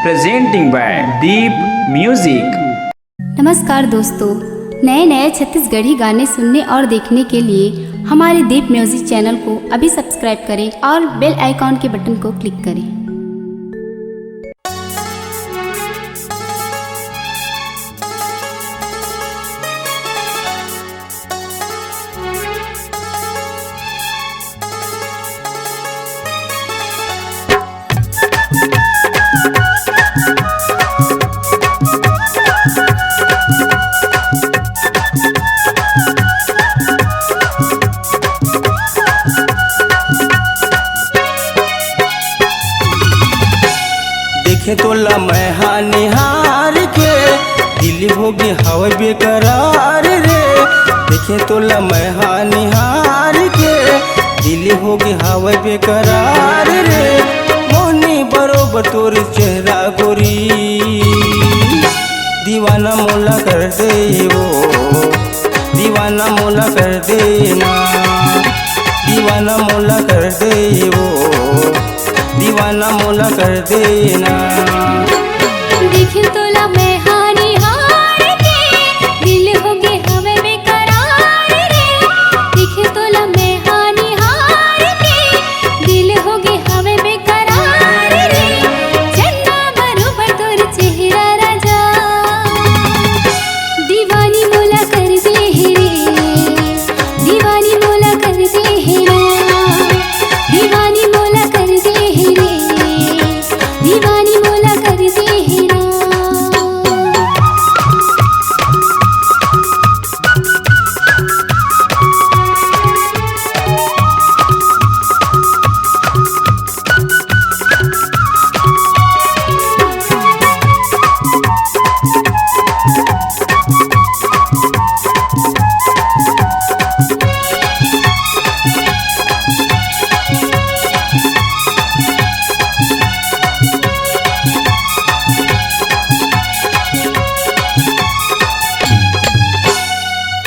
presenting by Deep Music। नमस्कार दोस्तों, नए नए छत्तीसगढ़ी गाने सुनने और देखने के लिए हमारे दीप म्यूजिक चैनल को अभी सब्सक्राइब करें और बेल आइकॉन के बटन को क्लिक करें। देखे तोला मैं हानिहार के दिल होगी हवा बेकरार रे। देखे तोला मैं हानिहार के दिल होगी हवा बेकरार रे। मोनी बरोबर तोर चेहरा गोरी दीवाना मोला कर दे वो, दीवाना मोला कर देना, दीवाना मोला कर दे वो, दीवाना मोला कर देना। देखे तोला मैं हानिहार के दिल होगे हवे बेकरार रे। देखे तोला मैं हानिहार के दिल होगे हवे बेकरार रे। चन्ना बरोबर तोर चेहरा राजा दीवानी मोला कर दे रे, दीवानी मोला कर दे रे, दीवानी मोला कर दे रे, दीवानी मोला कर दे रा।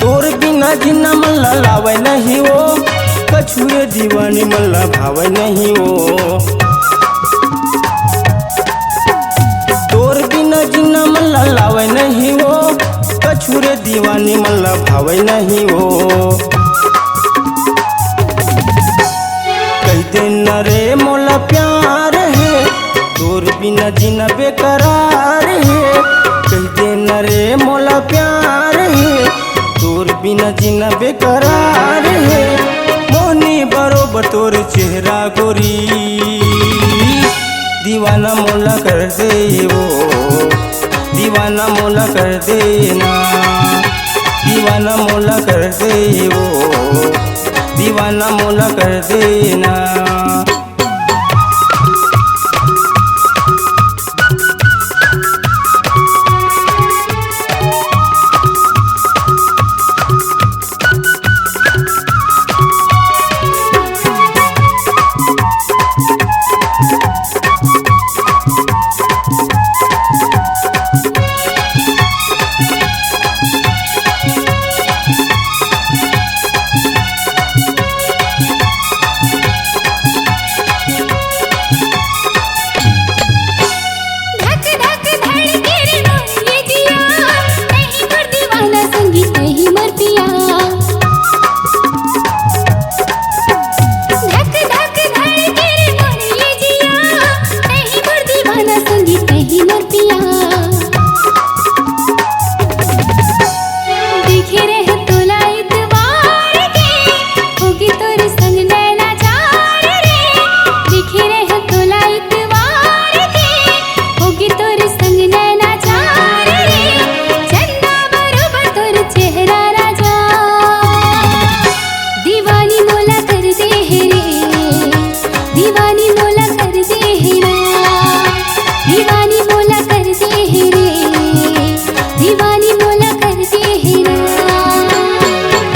तोर बिना जिन्ना मल्ला लावे नहीं वो, कछुए दीवानी मल्ला भावे नहीं वो। तोर बिना जिन्ना मल्ला लावे नहीं वो, कछुए दीवानी मल्ला भावे नहीं वो। कह देना रे मोला प्यार है, तोर बिना जीना बेकरार है। कह देना रे मोला प्यार है, तोर बिना जीना बेकरार है। मोनी बरोबर तोर चेहरा गोरी दीवाना मोला कर दे वो, दीवाना मोला कर देना, दीवाना मोला कर दे वो, दीवाना मोला कर देना।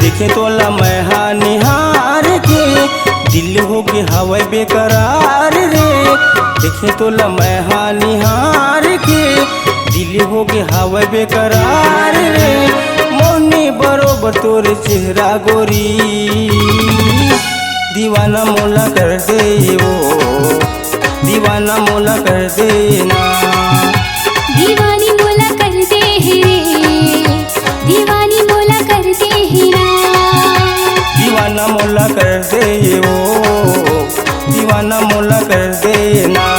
देखे तोला मैं हानिहार के दिल होगे हवा बेकरार रे। देखे तोला मैं हानिहार के दिल होगे हवा बेकरार रे। मोनी बरोबर तोर चेहरा गोरी दीवाना मोला कर दे वो, दीवाना मोला कर देना। दीवाना मोला कर दे वो, दीवाना मोला कर दे ना।